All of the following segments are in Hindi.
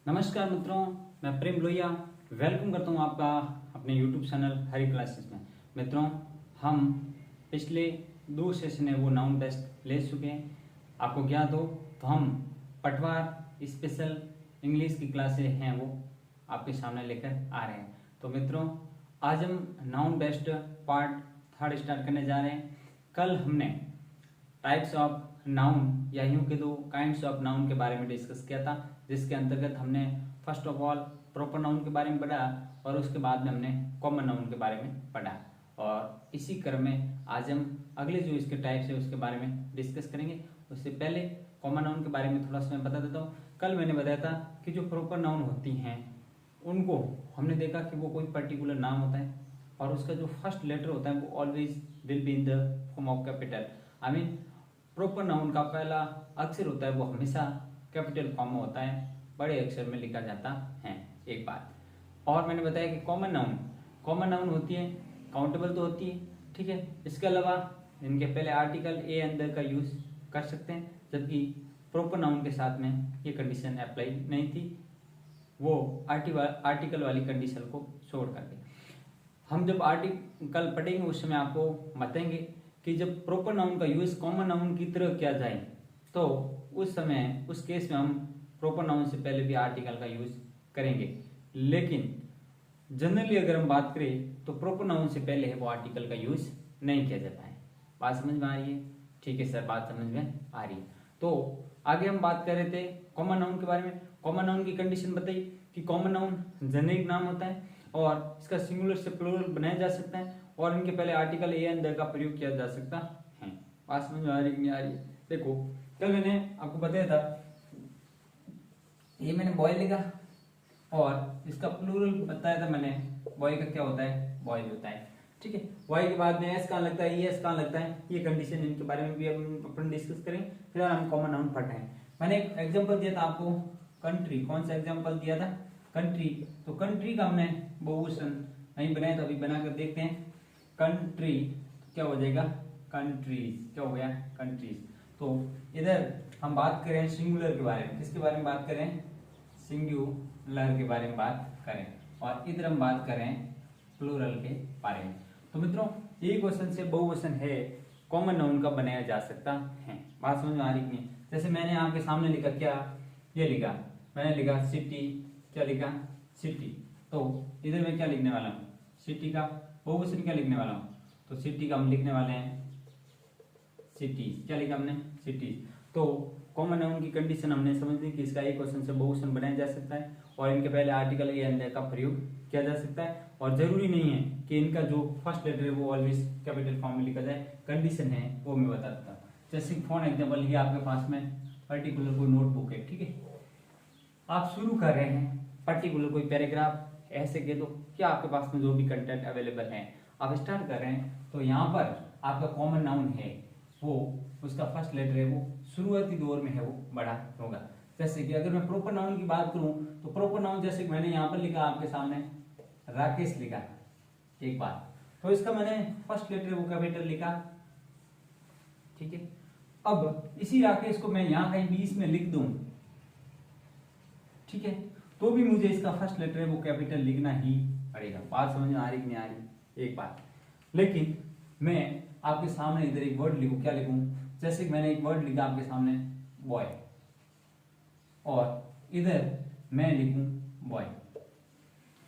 नमस्कार मित्रों, मैं प्रेम लोहिया वेलकम करता हूं आपका अपने YouTube चैनल हरी क्लासेस में। मित्रों, हम पिछले 2 सेशन है वो नाउन टेस्ट ले चुके हैं। आपको ज्ञात हो तो हम पटवार स्पेशल इंग्लिश की क्लासें हैं वो आपके सामने लेकर आ रहे हैं। तो मित्रों, आज हम नाउन टेस्ट पार्ट 3 स्टार्ट करने जा रहे हैं। कल हमने टाइप्स ऑफ नाउन या यूं के दो काइंड्स ऑफ नाउन के बारे में डिस्कस किया था, जिसके अंतर्गत हमने first of all proper noun के बारे में पढ़ा और उसके बाद में हमने कॉमन नाउन के बारे में पढ़ा। और इसी क्रम में आज हम अगले जो इसके टाइप्स है उसके बारे में डिस्कस करेंगे। उससे पहले कॉमन नाउन के बारे में थोड़ा सा मैं बता देता हूँ। कल मैंने बताया था कि जो प्रॉपर नाउन होती हैं उनको हमने देखा कि वो कोई पर्टिकुलर नाम होता है और उसका जो फर्स्ट लेटर होता है वो always will be in the form of capital. I mean proper noun का पहला अक्षर होता है वो हमेशा कैपिटल फॉर्म में होता है, बड़े अक्षर में लिखा जाता है। एक बात और मैंने बताया कि कॉमन नाउन होती है, काउंटेबल तो होती है, ठीक है। इसके अलावा इनके पहले आर्टिकल ए अंदर का यूज कर सकते हैं, जबकि प्रॉपर नाउन के साथ में ये कंडीशन अप्लाई नहीं थी, वो आर्टिकल वाली कंडीशन को छोड़ करके। हम जब आर्टिकल पढ़ेंगे उस समय आपको बताएंगे कि जब प्रॉपर नाउन का यूज कॉमन नाउन की तरह किया जाए तो उस समय उस केस में हम प्रॉपर नाउन से पहले भी आर्टिकल का यूज करेंगे। लेकिन जनरली अगर हम बात करें तो प्रॉपर नाउन से पहले है वो आर्टिकल का यूज नहीं किया जाता है। बात समझ में आ रही है? ठीक है सर, बात समझ में आ रही है। तो आगे हम बात कर रहे थे कॉमन नाउन के बारे में। कॉमन नाउन की कंडीशन बताई कि कॉमन नाउन जेनेरिक नाम होता है और इसका सिंगुलर से प्लूरल बनाया जा सकता है और इनके पहले आर्टिकल ए अंदर का प्रयोग किया जा सकता है। बात समझ में आ रही है? देखो, कल मैंने आपको बताया था, ये मैंने बॉय लिखा और इसका प्लूरल बताया था मैंने, बॉय का क्या होता है? बॉयज होता है, ठीक है। बॉय के बाद में एस कहाँ लगता है, एस कहाँ लगता है, ये कंडीशन इनके बारे में भी अपन डिस्कस करेंगे। फिर हम कॉमन नाउन पढ़ रहे हैं। मैंने एक एग्जांपल दिया था आपको, कंट्री। कौन सा एग्जांपल दिया था? कंट्री। तो कंट्री का हमने बहुवचन नहीं बनाया, तो अभी बनाकर देखते हैं। कंट्री क्या हो जाएगा? कंट्रीज। क्या हो गया? कंट्रीज। तो इधर हम बात करें सिंगुलर के बारे में। किसके बारे में बात करें? सिंगुलर के बारे में बात करें। और इधर हम बात करें प्लूरल के बारे में। तो मित्रों, एक वचन से बहुवचन है कॉमन नाउन का बनाया जा सकता है। बात समझ में आ रही है? जैसे मैंने आपके सामने लिखा, क्या ये लिखा, मैंने लिखा सिटी। क्या लिखा? सिटी। तो इधर मैं क्या लिखने वाला हूँ? सिटी का बहुवचन क्या लिखने वाला हूँ? तो सिटी का हम लिखने वाले हैं सिटीज। क्या लिखा हमने? सिटीज। तो कॉमन नाउन की कंडीशन हमने समझ ली कि इसका एक क्वेश्चन से बहुवचन बनाया जा सकता है और इनके पहले आर्टिकल ए अंदर का प्रयोग किया जा सकता है और जरूरी नहीं है कि इनका जो फर्स्ट लेटर है वो ऑलवेज कैपिटल फॉर्म में लिखा जाए। कंडीशन है वो मैं बता देता हूँ। जैसे फॉर एग्जाम्पल, ये आपके पास में पर्टिकुलर कोई नोटबुक है, ठीक है। आप शुरू कर रहे हैं पर्टिकुलर कोई पैराग्राफ, ऐसे कह दो कि आपके पास में जो भी कंटेंट अवेलेबल है आप स्टार्ट कर रहे हैं, तो यहाँ पर आपका कॉमन नाउन है वो, उसका फर्स्ट लेटर है वो शुरुआती दौर में है वो बड़ा होगा। जैसे कि अगर मैं प्रॉपर नाउन की बात करूं तो प्रॉपर नाउन जैसे मैंने यहाँ पर लिखा आपके सामने राकेश लिखा, एक बात, तो इसका मैंने फर्स्ट लेटर वो कैपिटल लिखा, ठीक है। अब इसी राकेश को मैं यहाँ कहीं बीच में लिख दूं, ठीक है, तो भी मुझे इसका फर्स्ट लेटर है वो कैपिटल लिखना ही पड़ेगा। बात समझ में आ रही कि नहीं आ रही? एक बात। लेकिन मैं आपके सामने इधर एक वर्ड लिखूं, क्या लिखूं? जैसे मैंने एक वर्ड लिखा आपके सामने बॉय और इधर मैं लिखूं बॉय।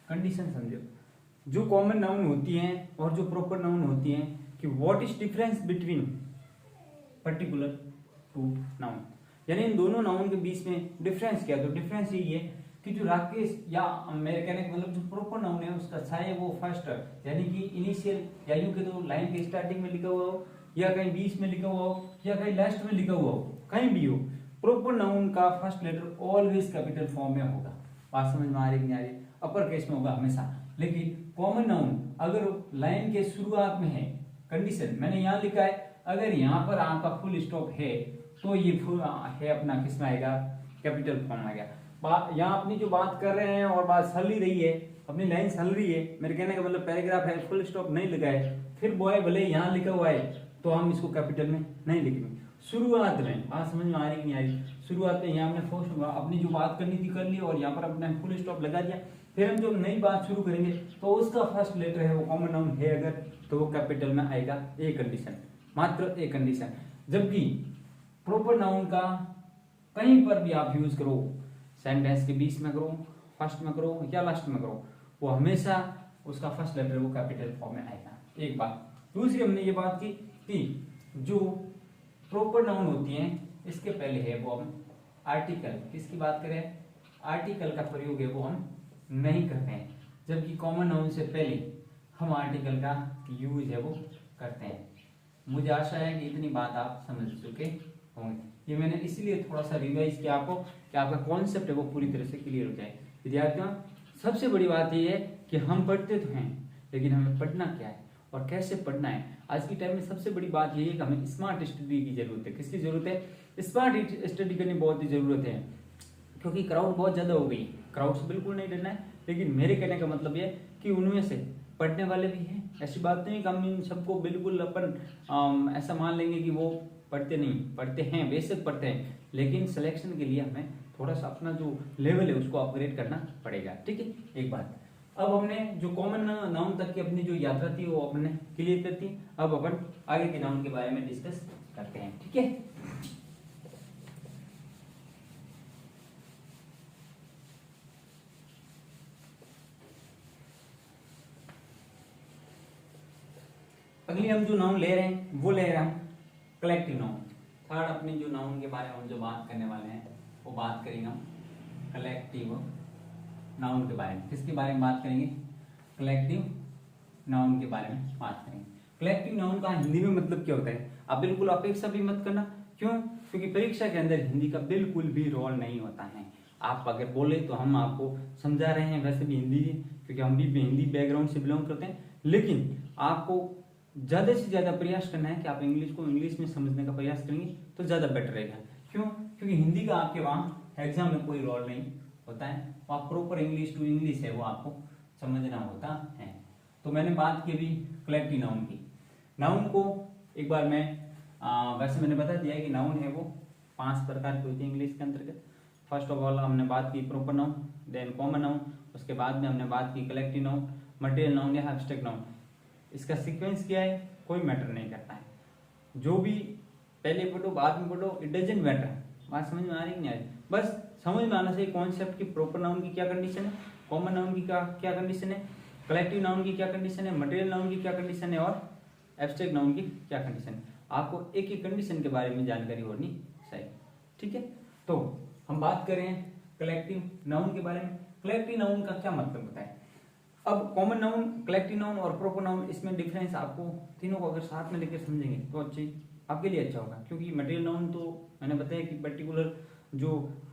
कंडीशन समझो, जो कॉमन नाउन होती हैं और जो प्रॉपर नाउन होती हैं कि what is difference between particular two noun, यानी इन दोनों नाउन के बीच में डिफरेंस क्या है? तो डिफरेंस यही है कि जो राकेश, या मेरे कहने का मतलब जो प्रॉपर नाउन है उसका चाहे वो फर्स्ट यानी कि इनिशियल या यूं के तो लाइन के स्टार्टिंग में लिखा हुआ हो या कहीं बीच में लिखा हुआ हो या कहीं लास्ट में लिखा हुआ हो, कहीं भी हो, प्रॉपर नाउन का first letter always capital form में होगा। बात समझ में आ रही नहीं आ रही? अपर केस में होगा हमेशा। लेकिन कॉमन नाउन अगर लाइन के शुरुआत में है, कंडीशन मैंने यहाँ लिखा है, अगर यहाँ पर आपका फुल स्टॉप है तो ये फुल है अपना किस में आएगा? कैपिटल फॉर्म आएगा। यहाँ अपनी जो बात कर रहे हैं और बात चल ही रही है, अपनी लाइन चल रही है, मेरे कहने का मतलब पैराग्राफ है, फुल स्टॉप नहीं लगा है, फिर बॉय भले यहाँ लिखा हुआ है तो हम इसको कैपिटल में नहीं लिखेंगे। शुरुआत में, बात समझ में आ रही कि नहीं आ रही? शुरुआत में यहाँ हमने फर्स्ट अपनी जो बात करनी थी कर ली और यहाँ पर अपने फुल स्टॉप लगा दिया। फिर हम जो नई बात शुरू करेंगे तो उसका फर्स्ट लेटर है वो कॉमन नाउन है अगर, तो वो कैपिटल में आएगा, एक कंडीशन, मात्र एक कंडीशन। जबकि प्रॉपर नाउन का कहीं पर भी आप यूज करो, सेंटेंस के बीच में करो, फर्स्ट में करो या लास्ट में करो, वो हमेशा उसका फर्स्ट लेटर वो कैपिटल फॉर्म में आएगा। एक बात। दूसरी हमने ये बात की कि जो प्रॉपर नाउन होती हैं इसके पहले है वो हम आर्टिकल, किसकी बात करें, आर्टिकल का प्रयोग है वो हम नहीं करते हैं, जबकि कॉमन नाउन से पहले हम आर्टिकल का यूज है वो करते हैं। मुझे आशा है कि इतनी बात आप समझ चुके होंगे। ये मैंने इसलिए थोड़ा सा रिवाइज किया आपको कि आपका कॉन्सेप्ट है वो पूरी तरह से क्लियर हो जाए। विद्यार्थियों, सबसे बड़ी बात ये है कि हम पढ़ते तो हैं लेकिन हमें पढ़ना क्या है और कैसे पढ़ना है। आज की टाइम में सबसे बड़ी बात यही है कि हमें स्मार्ट स्टडी की जरूरत है। किसकी जरूरत है? स्मार्ट स्टडी करनी बहुत ही जरूरत है, क्योंकि क्राउड बहुत ज्यादा हो गई। क्राउड से बिल्कुल नहीं डरना है, लेकिन मेरे कहने का मतलब ये कि उनमें से पढ़ने वाले भी हैं। ऐसी बात नहीं कि हम इन सबको बिल्कुल अपन ऐसा मान लेंगे कि वो पढ़ते नहीं, पढ़ते हैं, बेशक पढ़ते हैं, लेकिन सिलेक्शन के लिए हमें थोड़ा सा अपना जो लेवल है उसको अपग्रेड करना पड़ेगा। ठीक है, एक बात। अब हमने जो कॉमन नाउन तक की अपनी जो यात्रा थी वो अपने क्लियर कर दी। अब अपन आगे के नाउन के बारे में डिस्कस करते हैं। ठीक है, अगली हम जो नाउन ले रहे हैं वो ले रहे हैं हम कलेक्टिव नाउन। थर्ड अपनी जो नाउन के बारे में हम जो बात करने वाले हैं वो बात करेंगे हम कलेक्टिव नाउन के बारे में। किसके बारे में बात करेंगे? कलेक्टिव नाउन के बारे में बात करेंगे। कलेक्टिव नाउन का हिंदी में मतलब क्या होता है? आप बिल्कुल अपेक्षा भी मत करना। क्यों? क्योंकि परीक्षा के अंदर हिंदी का बिल्कुल भी रोल नहीं होता है। आप अगर बोले तो हम आपको समझा रहे हैं, वैसे भी हिंदी, क्योंकि हम भी हिंदी बैकग्राउंड से बिलोंग करते हैं, लेकिन आपको ज्यादा से ज्यादा प्रयास करना है कि आप इंग्लिश को इंग्लिश में समझने का प्रयास करेंगे तो ज्यादा बेटर रहेगा। क्यों? क्योंकि हिंदी का आपके वहां एग्जाम में कोई रोल नहीं होता है, आप प्रॉपर इंग्लिश टू इंग्लिश है वो आपको समझना होता है। तो मैंने बात की अभी कलेक्टिव नाउन की। नाउन को एक बार मैं वैसे मैंने बता दिया कि नाउन है वो 5 प्रकार के होते हैं इंग्लिश के अंतर्गत। फर्स्ट ऑफ ऑल हमने बात की proper noun, then common noun, उसके बाद में हमने बात की कलेक्टिव नाउन, मटेरियल नाउन या एब्स्ट्रैक्ट नाउन। इसका सीक्वेंस क्या है कोई मैटर नहीं करता है। जो भी पहले पढ़ो बाद में पढ़ो, इट डजंट मैटर। बात समझ में आ रही नहीं आ रही? बस समझ में आना चाहिए कॉन्सेप्ट की प्रॉपर नाउन की क्या कंडीशन है, कॉमन नाउन की क्या कंडीशन है, कलेक्टिव नाउन की क्या कंडीशन है, मटेरियल नाउन की क्या कंडीशन है और एब्स्ट्रैक्ट नाउन की क्या कंडीशन है। आपको एक एक कंडीशन के बारे में जानकारी होनी चाहिए। ठीक है, तो हम बात करें कलेक्टिव नाउन के बारे में। कलेक्टिव नाउन का क्या मतलब होता है? अब कॉमन नाउन, कलेक्टिव नाउन और प्रॉपर नाउन, इसमें डिफरेंस आपको तीनों को अगर साथ में लेकर समझेंगे तो अच्छी आपके लिए अच्छा होगा। क्योंकि मटेरियल नाउन तो मैंने बताया कि पर्टिकुलर जो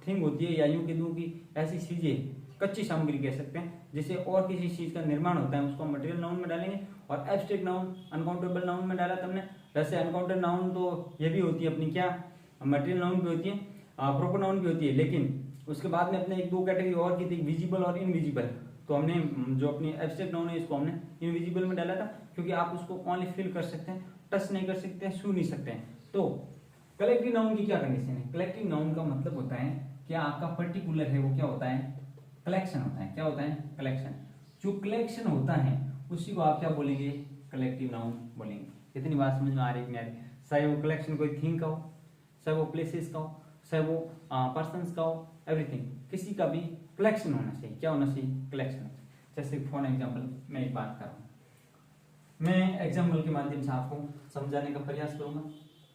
थिंग होती है या यूं कह दूं कि ऐसी चीजें, कच्ची सामग्री कह सकते हैं, जिससे और किसी चीज का निर्माण होता है, उसको मटेरियल नाउन में डालेंगे। और एब्स्ट्रैक्ट नाउन अनकाउंटेबल नाउन में डाला तुमने। वैसे अनकाउंटेबल नाउन तो ये भी होती है अपनी क्या, मटेरियल नाउन भी होती है, प्रॉपर नाउन भी होती है, लेकिन उसके बाद में अपने एक दो कैटेगरी और की थी, विजिबल और इनविजिबल। तो हमने जो अपनी एब्स्ट्रैक्ट नाउन है इसको हमने इनविजिबल में डाला था, क्योंकि आप उसको ओनली फील कर सकते हैं, टच नहीं कर सकते हैं, छू नहीं सकते हैं। तो कलेक्टिव नाउन की क्या कंडीशन है? कलेक्टिव नाउन का मतलब होता है कि आपका पर्टिकुलर है वो क्या होता है, कलेक्शन होता है। क्या होता है? कलेक्शन। जो कलेक्शन होता है उसी को आप क्या बोलेंगे? कलेक्टिव नाउन बोलेंगे। इतनी बात समझ में आ रही है कि नहीं? चाहे वो कलेक्शन कोई थिंग का हो, चाहे वो प्लेसेस का हो, चाहे वो पर्सन्स का हो, एवरीथिंग, किसी का भी कलेक्शन होना चाहिए। क्या होना चाहिए? कलेक्शन। जैसे फॉर एग्जाम्पल मैं एक बात कर रहा हूँ, मैं एग्जाम्पल के माध्यम से आपको समझाने का प्रयास करूंगा,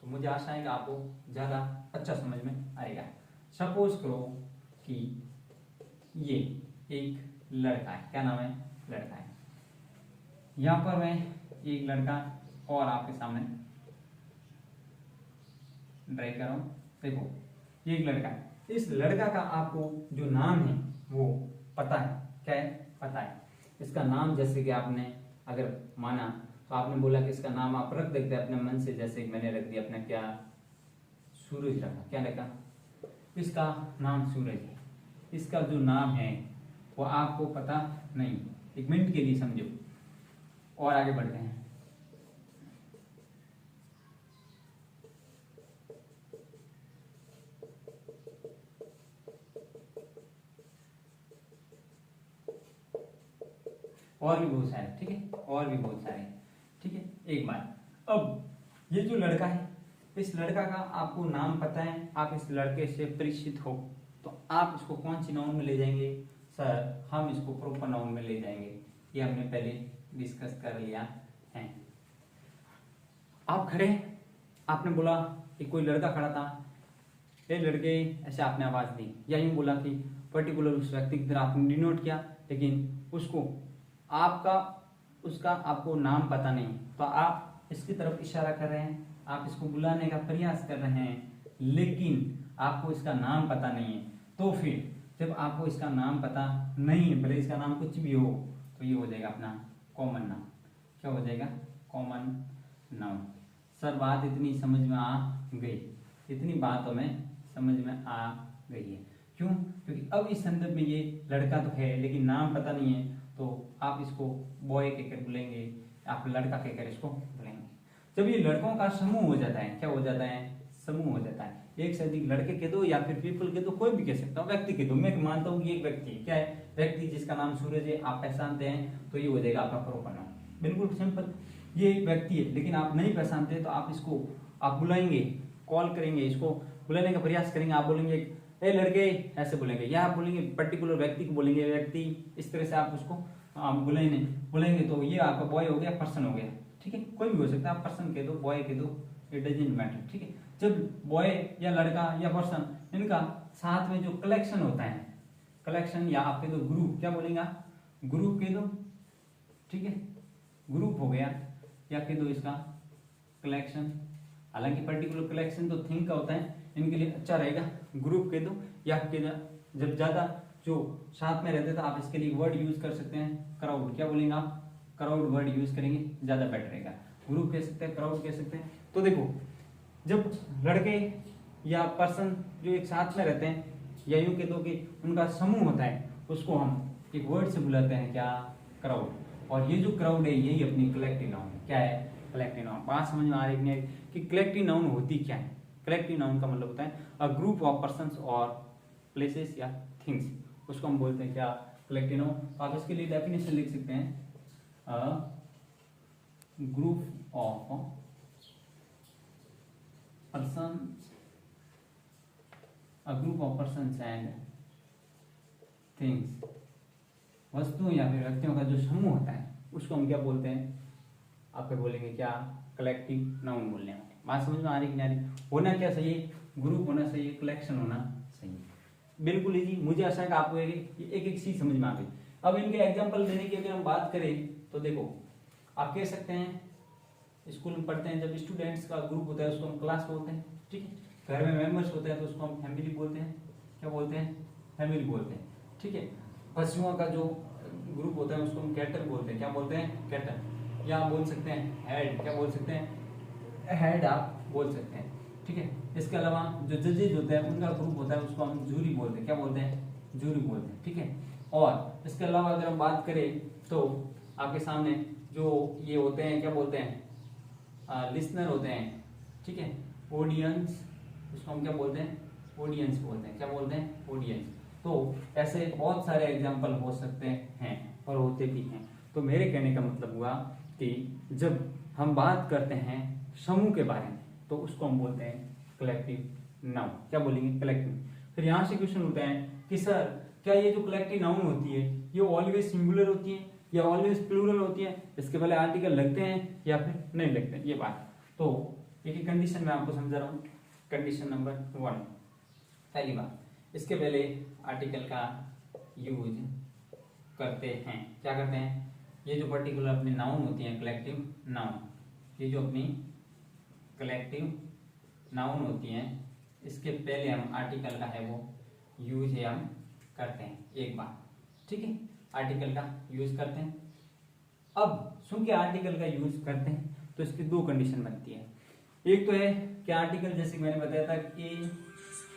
तो मुझे आशा है कि आपको ज्यादा अच्छा समझ में आएगा। सपोज करो कि ये एक लड़का है, क्या नाम है? लड़का है। यहां पर मैं एक लड़का और आपके सामने ड्राइव कर रहा हूं। देखो ये एक लड़का है, इस लड़का का आपको जो नाम है वो पता है। क्या है? पता है। इसका नाम जैसे कि आपने अगर माना तो आपने बोला कि इसका नाम आप रख देते अपने मन से, जैसे कि मैंने रख दिया अपना क्या, सूरज रखा। क्या रखा? इसका नाम सूरज है। इसका जो नाम है वो आपको पता नहीं, एक मिनट के लिए समझो और आगे बढ़ते हैं। और भी बहुत सारे, ठीक है, और भी बहुत सारे, ठीक है। एक बात, अब ये जो लड़का है, इस लड़का का आपको नाम पता है, आप इस लड़के से परिचित हो, तो आप इसको कौन सी नाउन में ले जाएंगे? सर हम इसको प्रॉपर नाउन में ले जाएंगे, ये हमने पहले डिस्कस कर लिया है। आप खड़े, आपने बोला कि कोई लड़का खड़ा था, ये लड़के, ऐसे आपने आवाज दी, या यूं बोला कि पर्टिकुलर उस व्यक्ति की तरह आपने डिनोट किया, लेकिन उसको उसका आपको नाम पता नहीं, तो आप इसकी तरफ इशारा कर रहे हैं, आप इसको बुलाने का प्रयास कर रहे हैं, लेकिन आपको इसका नाम पता नहीं है। तो फिर जब आपको इसका नाम पता नहीं है, भले इसका नाम कुछ भी हो, तो ये हो जाएगा अपना कॉमन नाउन। क्या हो जाएगा? Common noun. सर बात इतनी समझ में आ गई? इतनी बात हमें समझ में आ गई है। क्यों? क्योंकि अब इस संदर्भ में ये लड़का तो है लेकिन नाम पता नहीं है, तो आप इसको बॉय कहकर बुलेंगे, आप लड़का कहकर इसको बुलेंगे। जब ये लड़कों का समूह हो जाता है, क्या हो जाता है? समूह हो जाता है। एक से अधिक लड़के कह दो या फिर पीपल कह दो, कोई भी कह सकता हूँ, व्यक्ति कह दो, मैं मानता हूँ कि एक व्यक्ति है। क्या है? व्यक्ति जिसका नाम सूरज है, आप पहचानते हैं, तो ये हो जाएगा आपका प्रॉपर नाउन। बिल्कुल सिंपल। ये एक व्यक्ति है लेकिन आप नहीं पहचानते, तो आप इसको आप बुलाएंगे, कॉल करेंगे, इसको बुलाने का प्रयास करेंगे। आप बोलेंगे ए लड़के, ऐसे बोलेंगे, या आप बोलेंगे पर्टिकुलर व्यक्ति को बोलेंगे व्यक्ति, इस तरह से आप उसको बोलेंगे, तो ये आपका बॉय हो गया, पर्सन हो गया। ठीक है, कोई भी हो सकता है, आप पर्सन कह दो, बॉय कह दो, इट डजंट मैटर। ठीक है, जब बॉय या लड़का या पर्सन, इनका साथ में जो कलेक्शन होता है, कलेक्शन या आप कह दो ग्रुप, क्या बोलेंगे? ग्रुप कह दो। ठीक है, ग्रुप हो गया, या कह दो इसका कलेक्शन। हालांकि पर्टिकुलर कलेक्शन तो थिंग का होता है, इनके लिए अच्छा रहेगा ग्रुप कह दो, या कह दो जब ज्यादा जो साथ में रहते तो आप इसके लिए वर्ड यूज कर सकते हैं, क्राउड। क्या बोलेंगे आप? क्राउड वर्ड यूज करेंगे, ज्यादा बेटर रहेगा। ग्रुप कह सकते हैं, क्राउड कह सकते हैं। तो देखो, जब लड़के या पर्सन जो एक साथ में रहते हैं, या यूं कह दो कि उनका समूह होता है, उसको हम एक वर्ड से बुलाते हैं, क्या? क्राउड। और ये जो क्राउड है, यही अपनी कलेक्टिव नाउन है। क्या है? Collective noun. बात समझ में आ रही है कि कलेक्टिव नाउन होती क्या है? कलेक्टिव नाउन का मतलब होता है अ ग्रुप ऑफ पर्संस और प्लेसेस या थिंग्स, उसको हम बोलते हैं क्या? Collective noun. तो आप इसके लिए डेफिनेशन लिख सकते हैं, a group of persons, a group of persons and things, वस्तुओं या फिर व्यक्तियों का जो समूह होता है, उसको हम क्या बोलते हैं? आप क्या बोलेंगे? क्या? कलेक्टिव नाउन बोलने वाले। बात समझ में आ रही कि नहीं? होना क्या चाहिए? ग्रुप होना चाहिए, कलेक्शन होना चाहिए। बिल्कुल इजी। मुझे आशा है कि आपको एक एक चीज समझ में आ गई। अब इनके एग्जाम्पल देने की अगर हम बात करें, तो देखो, आप कह सकते हैं स्कूल में पढ़ते हैं, जब स्टूडेंट्स का ग्रुप होता है उसको हम क्लास बोलते हैं। ठीक है, घर में मेंबर्स होते हैं तो उसको हम फैमिली बोलते हैं। क्या बोलते हैं? फैमिली बोलते हैं। ठीक है, पशुओं का जो ग्रुप होता है उसको हम कैटर बोलते हैं। क्या बोलते हैं? कैटर। या आप बोल सकते हैं हेड। क्या बोल सकते हैं? हेड आप बोल सकते हैं। ठीक है, इसके अलावा जो जजेज होते हैं उनका ग्रुप होता है, उसको हम जूरी बोलते हैं। क्या बोलते हैं? जूरी बोलते हैं। ठीक है, और इसके अलावा अगर हम बात करें तो आपके सामने जो ये होते हैं, क्या बोलते हैं? लिसनर होते हैं। ठीक है, ऑडियंस, उसको हम क्या बोलते हैं? ऑडियंस बोलते हैं। क्या बोलते हैं? ऑडियंस। तो ऐसे बहुत सारे एग्जाम्पल हो सकते हैं और होते भी हैं। तो मेरे कहने का मतलब हुआ कि जब हम बात करते हैं समूह के बारे में, तो उसको हम बोलते हैं कलेक्टिव नाउन। क्या बोलेंगे? कलेक्टिव। फिर यहाँ से क्वेश्चन उठता है कि सर क्या ये जो कलेक्टिव नाउन होती है, ये ऑलवेज सिंगुलर होती है या ऑलवेज प्लूरल होती है? इसके पहले आर्टिकल लगते हैं या फिर नहीं लगते हैं, ये बात। तो एक कंडीशन में आपको समझा रहा हूँ। कंडीशन नंबर 1, पहली बात, इसके पहले आर्टिकल का यूज करते हैं। क्या करते हैं? ये जो पर्टिकुलर अपनी नाउन होती है, कलेक्टिव नाउन, ये जो अपनी कलेक्टिव नाउन होती हैं, इसके पहले हम आर्टिकल का है वो यूज है हम करते हैं, एक बार। ठीक है, आर्टिकल का यूज करते हैं। अब सुन के आर्टिकल का यूज करते हैं तो इसकी दो कंडीशन बनती है। एक तो है कि आर्टिकल, जैसे मैंने बताया था, ए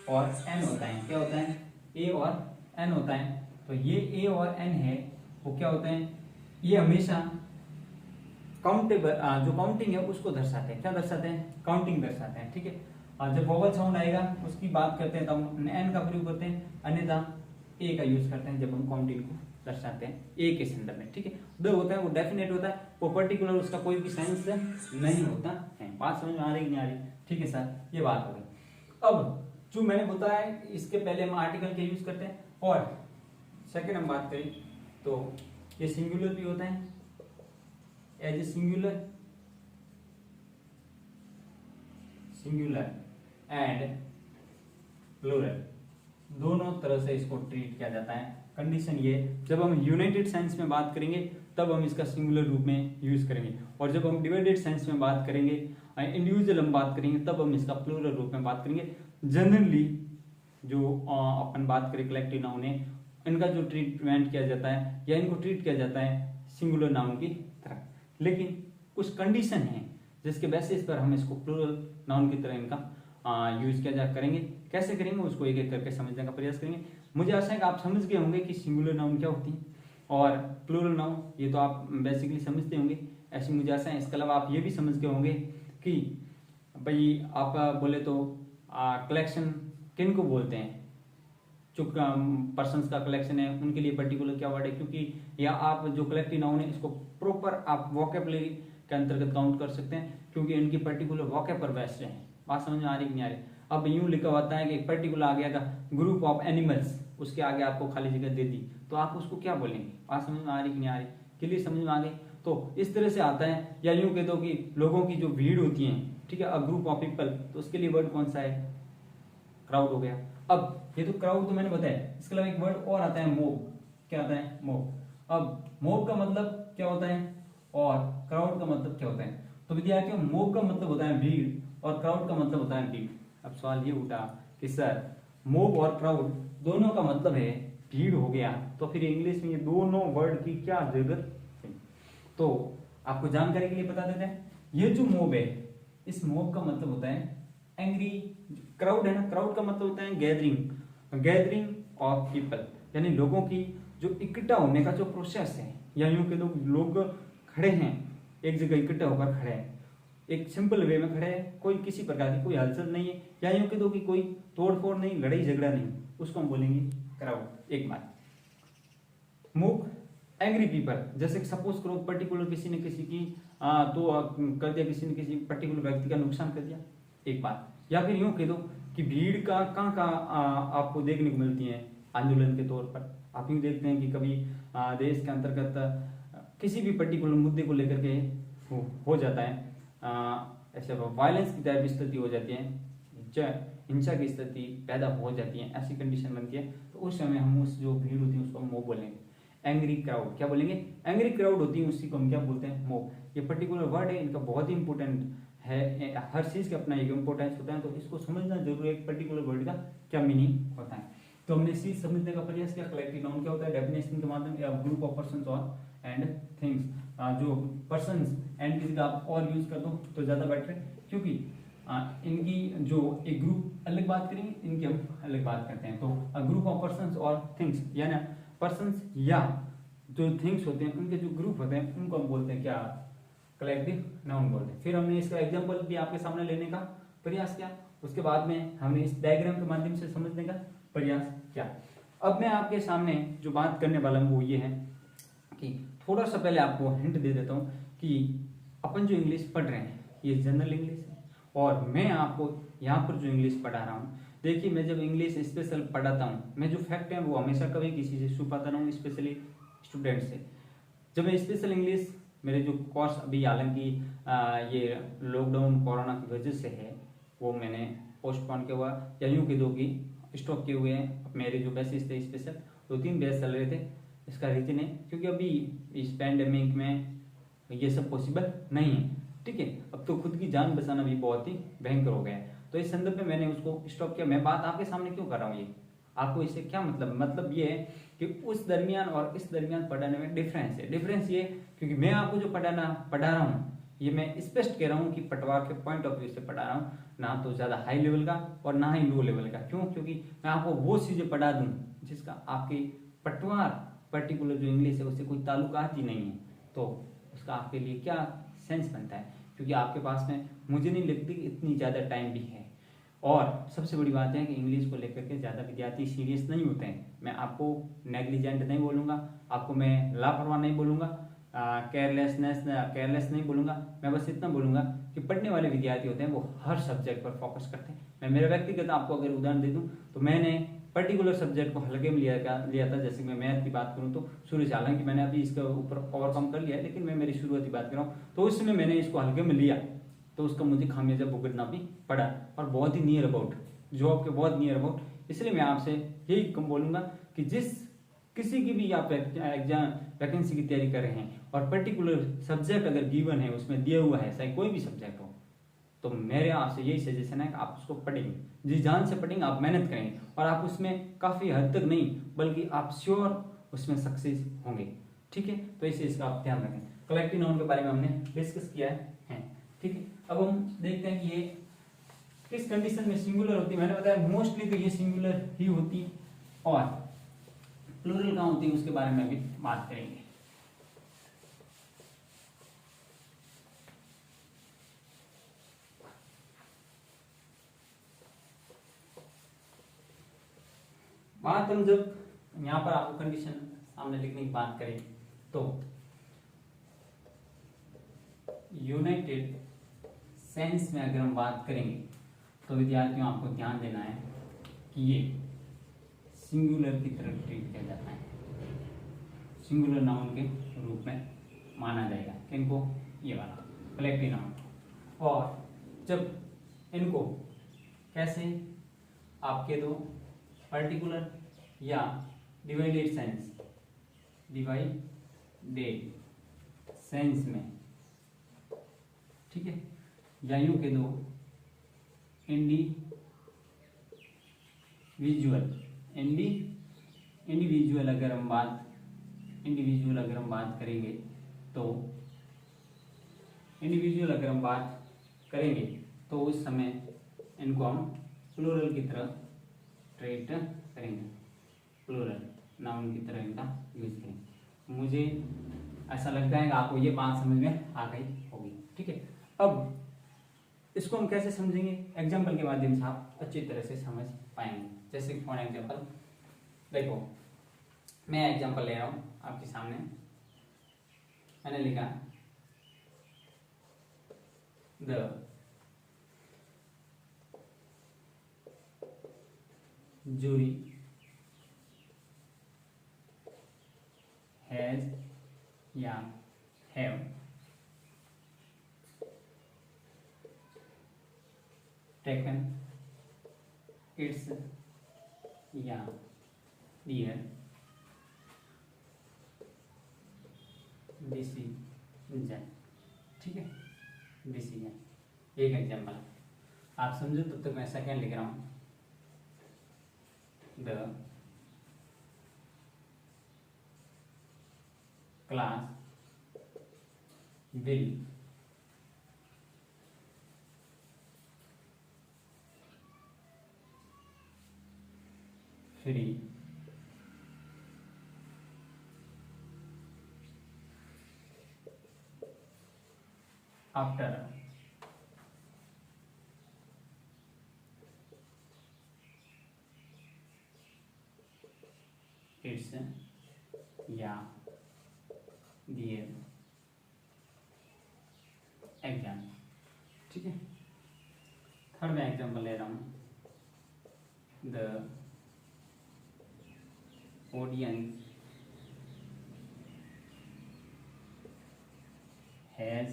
और एन होता है। क्या होता है? ए और एन होता है। तो ये ए और एन है, वो क्या होते हैं? ये हमेशा काउंटेबल, जो काउंटिंग है उसको दर्शाते हैं। क्या दर्शाते हैं? काउंटिंग दर्शाते हैं। ठीक है, और जब वोवल साउंड आएगा उसकी बात करते हैं तो हम एन का प्रयोग करते हैं, अन्यथा ए का यूज करते हैं जब हम काउंटिंग को दर्शाते हैं ए के संदर्भ में, ठीक है। द होता है वो डेफिनेट होता है, वो पर्टिकुलर उसका कोई भी सेंस नहीं होता है। बात समझ में आ रही कि नहीं आ रही? ठीक है सर, ये बात हो गई। अब जो मैंने बताया इसके पहले हम आर्टिकल के यूज करते हैं, और सेकंड हम बात करें तो ये सिंगुलर भी होता है, as a singular and plural, दोनों तरह से इसको ट्रीट किया जाता है। कंडीशन ये, जब हम यूनाइटेड सेंस में बात करेंगे तब हम इसका सिंगुलर रूप में यूज करेंगे, और जब हम डिवाइडेड सेंस में बात करेंगे, इंडिविजुअल हम बात करेंगे, तब हम इसका प्लूरल रूप में बात करेंगे। जनरली जो अपन बात करें कलेक्टिव नाउन है, इनका जो ट्रीटमेंट किया जाता है या इनको ट्रीट किया जाता है सिंगुलर नाउन की तरह, लेकिन कुछ कंडीशन है जिसके बेसिस पर हम इसको प्लूरल नाउन की तरह इनका यूज किया जा करेंगे। कैसे करेंगे उसको एक एक करके समझने का प्रयास करेंगे। मुझे आशा है कि आप समझ गए होंगे कि सिंगुलर नाउन क्या होती है और प्लूरल नाउन, ये तो आप बेसिकली समझते होंगे, ऐसी मुझे आशा है। इसके अलावा आप ये भी समझ गए होंगे कि भाई आप बोले तो कलेक्शन किन को बोलते हैं, जो पर्सन्स का कलेक्शन है उनके लिए पर्टिकुलर क्या वर्ड है, क्योंकि या आप जो कलेक्टिव नाउन है इसको प्रॉपर आप वोकैबुलरी के अंतर्गत काउंट कर सकते हैं, क्योंकि इनकी पर्टिकुलर वोकैब पर बेस्ड है। बात समझ में आ रही कि नहीं आ रही? अब यूं लिखा होता है कि एक पर्टिकुलर आ गया था ग्रुप ऑफ एनिमल्स, उसके आगे आपको खाली जगह दे दी, तो आप उसको क्या बोलेंगे? बात समझ में आ रही कि नहीं आ रही? क्लियर समझ में आ गई? तो इस तरह से आता है, या यूं कह दो कि लोगों की जो भीड़ होती है, ठीक है, अ ग्रुप ऑफ पीपल, तो उसके लिए वर्ड कौन सा है? क्राउड हो गया। अब ये तो क्राउड तो मैंने बताया, इसके अलावा एक वर्ड और आता है मोब। क्या आता है? मोब। अब मोब का मतलब क्या होता है और क्राउड का मतलब क्या होता है? तो विद्यार्थियों, मोब का मतलब होता है भीड़ और क्राउड का मतलब होता है भीड़। अब सवाल ये उठा कि सर मोब और क्राउड दोनों का मतलब है भीड़ हो गया, तो फिर इंग्लिश में ये दोनों वर्ड की क्या जरूरत है? तो आपको जानकारी के लिए बता देते हैं, ये जो मोब है, इस मोब का मतलब होता है एंग्री। क्राउड है ना, क्राउड का मतलब होता है गैदरिंग ऑफ पीपल, यानी लोगों की जो इकट्ठा होने का जो प्रोसेस है, या यूं कह दो लोग खड़े हैं एक जगह, इकट्ठा होकर खड़े हैं, एक सिंपल वे में खड़े हैं, कोई किसी प्रकार की कोई हलचल नहीं है, या यूं कह दो कि कोई तोड़फोड़ नहीं, लड़ाई झगड़ा नहीं, उसको हम बोलेंगे क्राउड। एक बात मूक एंग्री पीपल, जैसे सपोज करो पर्टिकुलर किसी ने किसी की तो कर दिया, किसी ने किसी पर्टिकुलर व्यक्ति का नुकसान कर दिया, एक बात। या फिर यूं कह दो कि भीड़ का कहाँ आपको देखने को मिलती है आंदोलन के तौर पर। आप यूं देखते हैं कि कभी देश के अंतर्गत किसी भी पर्टिकुलर मुद्दे को लेकर के हो जाता है, ऐसे वायलेंस की टाइप स्थिति हो जाती है, हिंसा की स्थिति पैदा हो जाती है, ऐसी कंडीशन बनती है, तो उस समय हम उस जो भीड़ होती है उसको मोब बोलेंगे। एंग्री क्राउड क्या बोलेंगे? एंग्री क्राउड होती है, उसी को हम क्या बोलते हैं? मोब। ये पर्टिकुलर वर्ड है, इनका बहुत ही इंपॉर्टेंट है, हर चीज का अपना एक इंपॉर्टेंस होता है, तो इसको समझना जरूरी है, एक पर्टिकुलर वर्ड का क्या मीनिंग होता है। तो हमने इसी समझने का प्रयास किया। कलेक्टिव नाउन क्या होता है? डेफिनेशन के माध्यम से ग्रुप ऑफ पर्संस और एंड थिंग्स, जो पर्संस एंड किसी का आप और यूज कर दो तो ज्यादा बेटर है, क्योंकि इनकी जो एक ग्रुप अलग बात करेंगे, इनकी हम अलग बात करते हैं। तो ग्रुप ऑफ पर्संस और थिंग्स, यानी पर्संस या जो थिंग्स होते हैं उनके जो ग्रुप होते हैं उनको हम बोलते हैं क्या? कलेक्टिव नाउन बोलते हैं। फिर हमने इसका एग्जांपल भी आपके सामने लेने का प्रयास किया, उसके बाद में हमने इस डायग्राम के माध्यम से समझने का प्रयास किया। अब मैं आपके सामने जो बात करने वाला हूँ वो ये है कि थोड़ा सा पहले आपको हिंट दे देता हूँ कि अपन जो इंग्लिश पढ़ रहे हैं ये जनरल इंग्लिश है, और मैं आपको यहाँ पर जो इंग्लिश पढ़ा रहा हूँ, देखिए मैं जब इंग्लिश स्पेशल पढ़ाता हूँ, मैं जो फैक्ट है वो हमेशा कभी किसी से छुपाता नहीं हूँ, स्पेशली स्टूडेंट से। जब मैं स्पेशल इंग्लिश मेरे जो कोर्स अभी हालांकि ये लॉकडाउन कोरोना की वजह से है वो मैंने पोस्टपोन किया हुआ, या यूँ कह दो कि स्टॉप किए हुए हैं। मेरे जो बैचेस थे स्पेशल 2-3 बैच चल रहे थे, इसका रीजन है क्योंकि अभी इस पैंडेमिक में ये सब पॉसिबल नहीं है, ठीक है। अब तो खुद की जान बचाना भी बहुत ही भयंकर हो गया है, तो इस संदर्भ में मैंने उसको स्टॉप किया। मैं बात आपके सामने क्यों कर रहा हूँ, ये आपको इससे क्या मतलब ये है कि उस दरमियान और इस दरमियान पढ़ाने में डिफरेंस है। डिफरेंस ये क्योंकि मैं आपको जो पढ़ा रहा हूँ ये मैं स्पष्ट कह रहा हूँ कि पटवार के पॉइंट ऑफ व्यू से पढ़ा रहा हूँ, ना तो ज्यादा हाई लेवल का और ना ही लो लेवल का। क्यों? क्योंकि मैं आपको वो चीजें पढ़ा दूं जिसका आपकी पटवार पर्टिकुलर जो इंग्लिश है उससे कोई ताल्लुकात ही नहीं है, तो उसका आपके लिए क्या सेंस बनता है? क्योंकि आपके पास में मुझे नहीं लगती इतनी ज्यादा टाइम भी है। और सबसे बड़ी बात है कि इंग्लिश को लेकर के ज़्यादा विद्यार्थी सीरियस नहीं होते हैं। मैं आपको नेग्लिजेंट नहीं बोलूँगा, आपको मैं लापरवाह नहीं बोलूँगा, केयरलेस नहीं बोलूँगा। मैं बस इतना बोलूँगा कि पढ़ने वाले विद्यार्थी होते हैं वो हर सब्जेक्ट पर फोकस करते हैं। मैं मेरा व्यक्तिगत आपको अगर उदाहरण दे दूँ तो मैंने पर्टिकुलर सब्जेक्ट को हल्के में लिया था। जैसे मैं मैथ की बात करूँ तो शुरू से, हालांकि मैंने अभी इसके ऊपर ओवरकम कर लिया है, लेकिन मैं मेरी शुरुआती बात कर रहा हूँ तो उस समय मैंने इसको हल्के में लिया तो उसका मुझे खामियाजा भुगतना भी पड़ा और बहुत ही नियर अबाउट जॉब के बहुत नियर अबाउट। इसलिए मैं आपसे यही कम बोलूँगा कि किसी की भी आप एग्जाम वैकेंसी की तैयारी कर रहे हैं और पर्टिकुलर सब्जेक्ट अगर गिवन है, उसमें दिया हुआ है, चाहे कोई भी सब्जेक्ट हो, तो मेरे आपसे यही सजेशन है कि आप उसको पढ़ेंगे, जी जान से पढ़ेंगे, आप मेहनत करेंगे और आप उसमें काफ़ी हद तक नहीं बल्कि आप श्योर उसमें सक्सेस होंगे। ठीक है, तो इसे इसका आप ध्यान रखें। कलेक्टिव नाउन के बारे में हमने डिस्कस किया है। ठीक है, अब हम देखते हैं कि ये किस कंडीशन में सिंगुलर होती है। मैंने बताया मोस्टली तो ये सिंगुलर ही होती है और प्लूरल कहाँ होती है उसके बारे में भी बात करेंगे। बात हम जब यहाँ पर आपको कंडीशन सामने लिखने की बात करें तो यूनाइटेड सेंस में अगर हम बात करेंगे तो विद्यार्थियों आपको ध्यान देना है कि ये सिंगुलर की तरह ट्रीट किया जाता है, सिंगुलर नाउन के रूप में माना जाएगा। इनको ये वाला कलेक्टिव नाउन, और जब इनको कैसे आपके दो पर्टिकुलर या डिवाइडेड सेंस में, ठीक है, या यूं के दो इंडिविजुअल अगर हम बात करेंगे तो उस समय इनको हम प्लूरल की तरह ट्रीट करेंगे, प्लूरल नाउन की तरह इनका यूज करेंगे। मुझे ऐसा लगता है कि आपको ये बात समझ में आ गई होगी। ठीक है, अब इसको हम कैसे समझेंगे, एग्जाम्पल के माध्यम से आप अच्छी तरह से समझ पाएंगे। जैसे फॉर एग्जाम्पल देखो, मैं एग्जाम्पल ले रहा हूं आपके सामने। मैंने लिखा द jury has या have taken its या their decision। ठीक है, डिसीजन एक एग्जाम्पल आप समझो, तब तक मैं सेकेंड लिख रहा हूं। The class will free after its या their एग्जाम। ठीक है, थर्ड मैं एग्जाम्पल ले रहा हूं। The audience have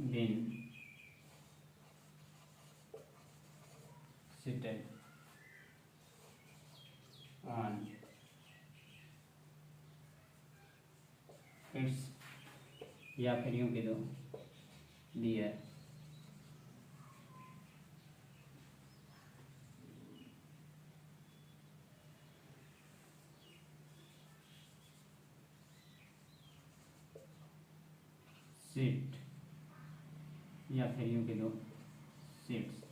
been seated on its या फिर यूं कह दो dear सीट या फिर यूं कह दो सीट्स।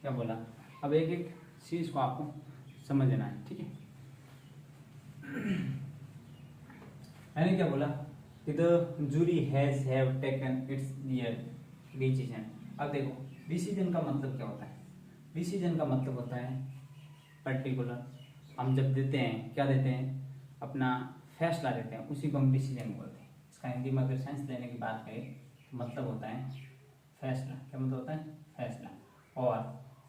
क्या बोला, अब एक एक चीज को आपको समझना है। ठीक है, मैंने क्या बोला, कि the jury has have taken its their decision. अब देखो डिसीजन का मतलब क्या होता है? डिसीजन का मतलब होता है पर्टिकुलर, हम जब देते हैं क्या देते हैं, अपना फैसला देते हैं, उसी को हम डिसीजन बोलते हैं। इसका हिंदी में अगर सेंस लेने की बात करें तो मतलब होता है फैसला। क्या मतलब होता है? फैसला। और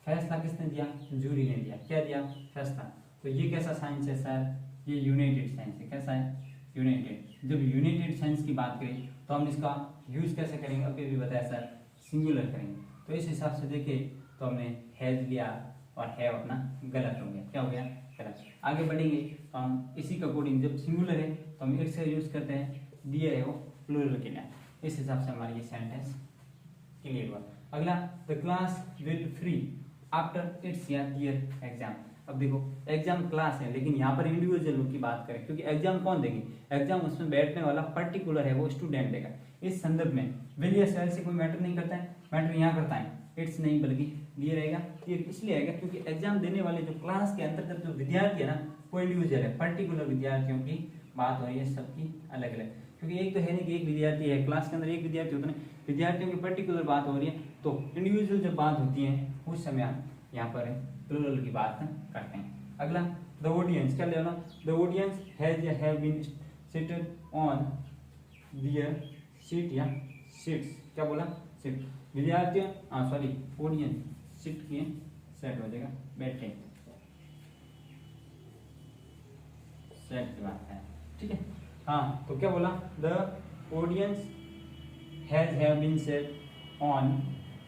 फैसला किसने दिया? जूरी ने दिया। क्या दिया? फैसला। तो ये कैसा साइंस है सर? ये यूनाइटेड साइंस है। कैसा है? यूनाइटेड। जब यूनाइटेड साइंस की बात करें तो हम इसका यूज कैसे करेंगे? अभी भी बताया सर, सिंगुलर करेंगे। तो इस हिसाब से देखें तो हमने हैज लिया और हैव अपना गलत हो गया। क्या हो गया? गलत। आगे बढ़ेंगे तो हम इसी के अकॉर्डिंग, जब सिंगुलर है तो हम इट से यूज करते हैं, डियर है वो प्लूरल के लिए। इस हिसाब से हमारी ये सेंटेंस क्लियर हुआ। अगला, the class will free after it's या डियर एग्जाम। अब देखो एग्जाम क्लास है, लेकिन यहाँ पर इंडिविजुअल की बात करें, क्योंकि एग्जाम कौन देंगे? एग्जाम उसमें बैठने वाला पर्टिकुलर है वो स्टूडेंट देगा। इस संदर्भ में विल या शैल से कोई मैटर नहीं करता है, मैटर यहाँ करता है इट्स नहीं बल्कि डियर रहेगा। ये इसलिए आएगा क्योंकि एग्जाम देने वाले जो क्लास के अंतर्गत जो विद्यार्थी है ना, वो इंडिविजुअल है, पर्टिकुलर विद्यार्थियों की बात हो रही है, सबकी अलग अलग। क्योंकि एक तो है नहीं कि एक विद्यार्थी है, क्लास के अंदर एक विद्यार्थी होता है, विद्यार्थियों की पर्टिकुलर बात हो रही है। तो इंडिविजुअल जब बात होती है उस समय हम यहाँ पर प्लूरल की बात करते हैं। अगला, द ऑडियंस। क्या लेना? द ऑडियंस हैज या have been seated on their seat या सीट्स। क्या बोला? सीट। विद्यार्थी सॉरी ऑडियंस सीट किए, सेट हो जाएगा, बैठे, सेट की बात है। ठीक है। हाँ, तो क्या बोला? The audience has have been set on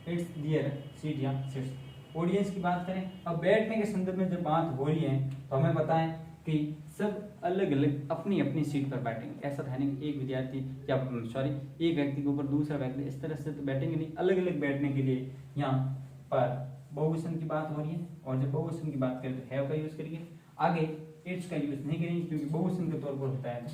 its their seat या सीट्स। ऑडियंस की बात करें, अब बैठने के संदर्भ में जब बात हो रही है तो हमें पता है कि सब अलग अलग अपनी अपनी सीट पर बैठेंगे। ऐसा था नहीं कि एक विद्यार्थी या सॉरी एक व्यक्ति के ऊपर दूसरा व्यक्ति इस तरह से तो बैठेंगे नहीं, अलग अलग बैठने के लिए यहाँ पर बहुवचन की बात हो रही है। और जब बहुवचन की बात करें तो हैव का यूज करेंगे, आगे इट्स का यूज नहीं करेंगे क्योंकि बहुवचन के तौर पर होता है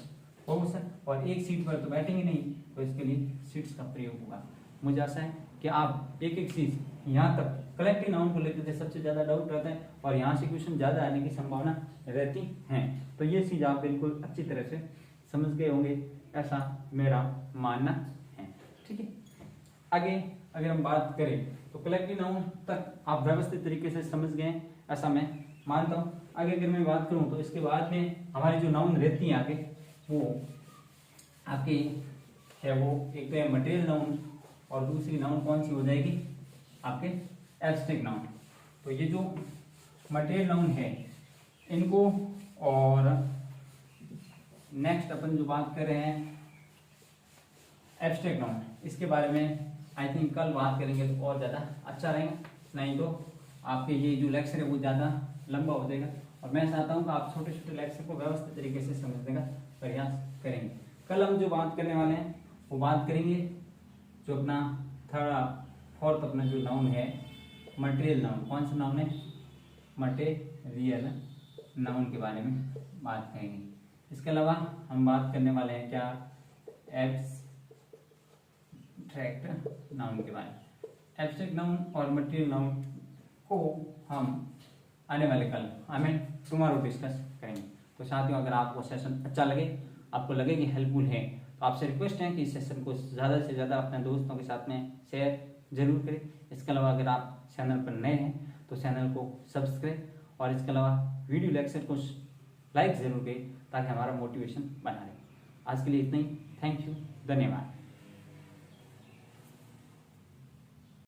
बहुवचन, और एक सीट पर तो बैठेंगे नहीं, तो इसके लिए सीट्स का प्रयोग होगा। मुझे आशा है कि आप एक एक चीज यहाँ तक कलेक्टिव नाउन को लेकर सबसे ज्यादा डाउट रहता है और यहाँ से क्वेश्चन ज्यादा आने की संभावना रहती है। तो ये चीज आप बिल्कुल अच्छी तरह से समझ गए होंगे, ऐसा मेरा मानना है। ठीक है। आगे अगर हम बात करें तो कलेक्टिव नाउन तक आप व्यवस्थित तरीके से समझ गए ऐसा मैं मानता हूँ। आगे अगर मैं बात करूँ तो इसके बाद में हमारी जो नाउन रहती है आगे वो आपकी है, वो एक तो है मटेरियल नाउन और दूसरी नाउन कौन सी हो जाएगी? आपके एब्स्ट्रैक्ट नाउन। तो ये जो मटेरियल नाउन है इनको, और नेक्स्ट अपन जो बात कर रहे हैं एब्स्ट्रैक्ट नाउन, इसके बारे में आई थिंक कल बात करेंगे तो और ज़्यादा अच्छा रहेगा, नहीं तो आपके ये जो लेक्चर है वो ज़्यादा लंबा हो जाएगा। और मैं चाहता हूँ कि आप छोटे छोटे लेक्चर को व्यवस्थित तरीके से समझने का प्रयास करेंगे। कल हम जो बात करने वाले हैं वो बात करेंगे जो अपना फोर्थ अपना जो नाउन है मटेरियल नाउन। कौन सा नाउन है? मटेरियल नाउन के बारे में बात करेंगे। इसके अलावा हम बात करने वाले हैं क्या? एब्स्ट्रैक्ट नाउन के बारे में। एब्स्ट्रैक्ट नाउन और मटेरियल नाउन को हम आने वाले कल टुमारो डिस्कस करेंगे। तो साथियों, अगर आपको सेशन अच्छा लगे, आपको लगे कि हेल्पफुल है, तो आपसे रिक्वेस्ट है कि इस सेशन को ज़्यादा से ज़्यादा अपने दोस्तों के साथ में शेयर जरूर करें। इसके अलावा अगर आप चैनल पर नए हैं तो चैनल को सब्सक्राइब, और इसके अलावा वीडियो लेक्चर को लाइक जरूर करें ताकि हमारा मोटिवेशन बना रहे। आज के लिए इतना ही। थैंक यू, धन्यवाद।